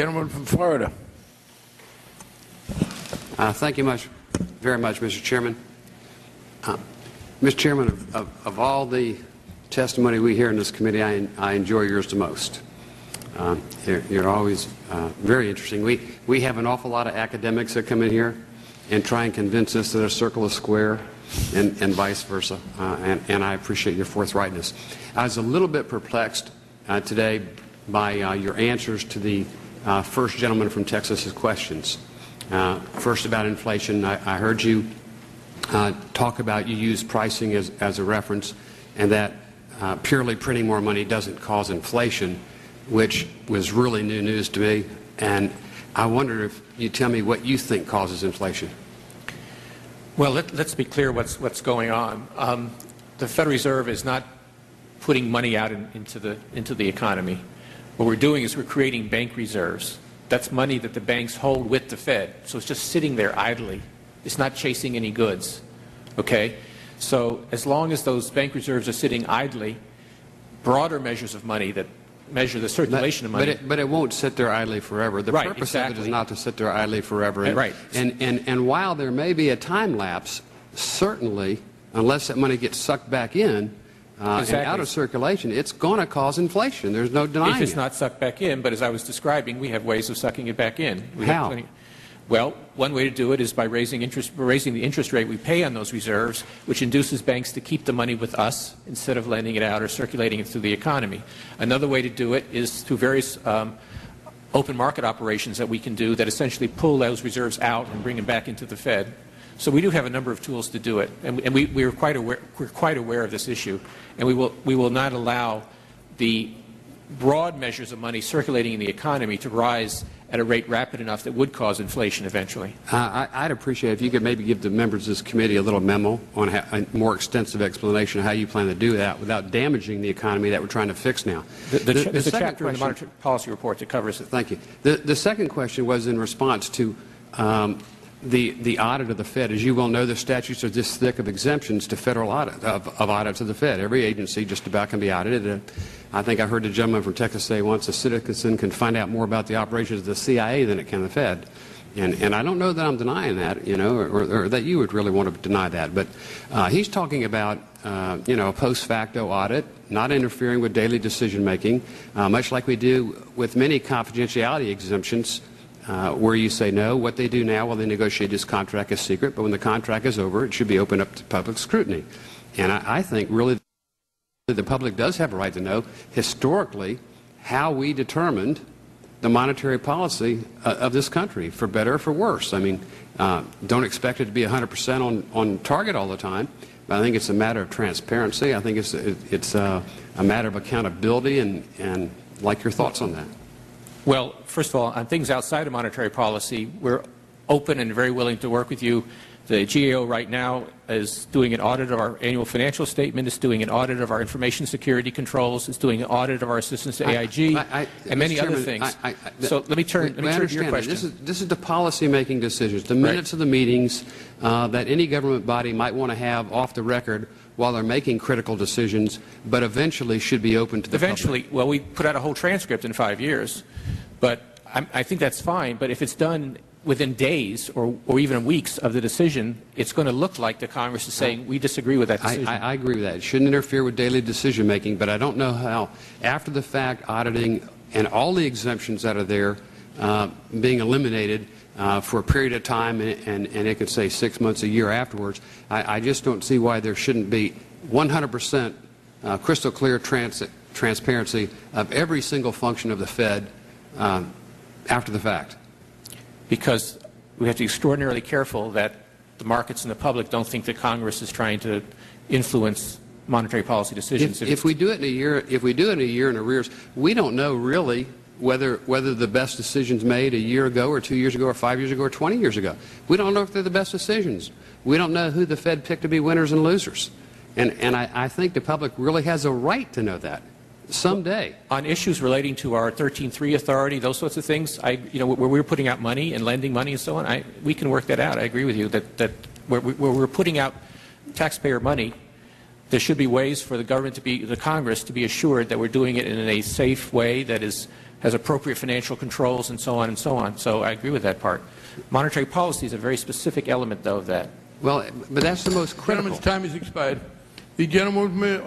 Gentleman from Florida. Thank you very much, Mr. Chairman. Mr. Chairman, of all the testimony we hear in this committee, I enjoy yours the most. You're always very interesting. We have an awful lot of academics that come in here and try and convince us that a circle is square, and vice versa, and I appreciate your forthrightness. I was a little bit perplexed today by your answers to the first gentleman from Texas's questions. First about inflation, I heard you talk about you use pricing as a reference, and that purely printing more money doesn't cause inflation, which was really new news to me. And I wonder if you tell me what you think causes inflation. Well, let's be clear what's going on. The Federal Reserve is not putting money out into the economy. What we're doing is we're creating bank reserves. That's money that the banks hold with the Fed. So it's just sitting there idly. It's not chasing any goods. Okay? So as long as those bank reserves are sitting idly, broader measures of money that measure the circulation of money. But it won't sit there idly forever. The purpose of it is not to sit there idly forever. And, right. And while there may be a time lapse, certainly, unless that money gets sucked back in, and out of circulation, it's going to cause inflation. There's no denying it. If it's not sucked back in, but as I was describing, we have ways of sucking it back in. How? Well, one way to do it is by raising the interest rate we pay on those reserves, which induces banks to keep the money with us instead of lending it out or circulating it through the economy. Another way to do it is through various open market operations that we can do that essentially pull those reserves out and bring them back into the Fed. So we do have a number of tools to do it, and we're quite aware of this issue, and we will not allow the broad measures of money circulating in the economy to rise at a rate rapid enough that would cause inflation eventually. I'd appreciate if you could maybe give the members of this committee a little memo on a more extensive explanation of how you plan to do that without damaging the economy that we're trying to fix now. There's a chapter in the Monetary Policy Report that covers it. Thank you. The second question was in response to the audit of the Fed. As you well know, the statutes are this thick of exemptions to federal audit, of audits of the Fed. Every agency just about can be audited. I think I heard the gentleman from Texas say once a citizen can find out more about the operations of the CIA than it can the Fed. And I don't know that I'm denying that, you know, or that you would really want to deny that. But he's talking about, you know, a post facto audit, not interfering with daily decision making, much like we do with many confidentiality exemptions. Where you say no, what they do now, well, they negotiate this contract as secret, but when the contract is over, it should be opened up to public scrutiny. And I think really the public does have a right to know historically how we determined the monetary policy of this country, for better or for worse. I mean, don't expect it to be 100% on target all the time, but I think it's a matter of transparency. I think it's a matter of accountability, and like your thoughts on that. Well, first of all, on things outside of monetary policy, we're open and very willing to work with you. The GAO right now is doing an audit of our annual financial statement, is doing an audit of our information security controls, is doing an audit of our assistance to AIG, and many other things. So let me turn to your question. This is the policy-making decisions, the minutes of the meetings that any government body might want to have off the record while they're making critical decisions, but eventually should be open to the public. Well, we put out a whole transcript in 5 years, but I think that's fine. But if it's done within days or even weeks of the decision, it's going to look like the Congress is saying we disagree with that decision. I agree with that. It shouldn't interfere with daily decision making, but I don't know how, after the fact, auditing and all the exemptions that are there being eliminated for a period of time, and it could say 6 months, a year afterwards, I just don't see why there shouldn't be 100% crystal clear transparency of every single function of the Fed after the fact. Because we have to be extraordinarily careful that the markets and the public don't think that Congress is trying to influence monetary policy decisions. If we do it in a year, in arrears, we don't know really whether the best decisions made a year ago or 2 years ago or 5 years ago or 20 years ago. We don't know if they're the best decisions. We don't know who the Fed picked to be winners and losers. And I think the public really has a right to know that someday. On issues relating to our 13.3 authority, those sorts of things, where we're putting out money and lending money and so on, we can work that out. I agree with you that where we're putting out taxpayer money, there should be ways for the government the Congress to be assured that we're doing it in a safe way that has appropriate financial controls and so on and so on. So I agree with that part. Monetary policy is a very specific element, though, of that. Well, but that's the most critical. Gentleman's time has expired. The gentleman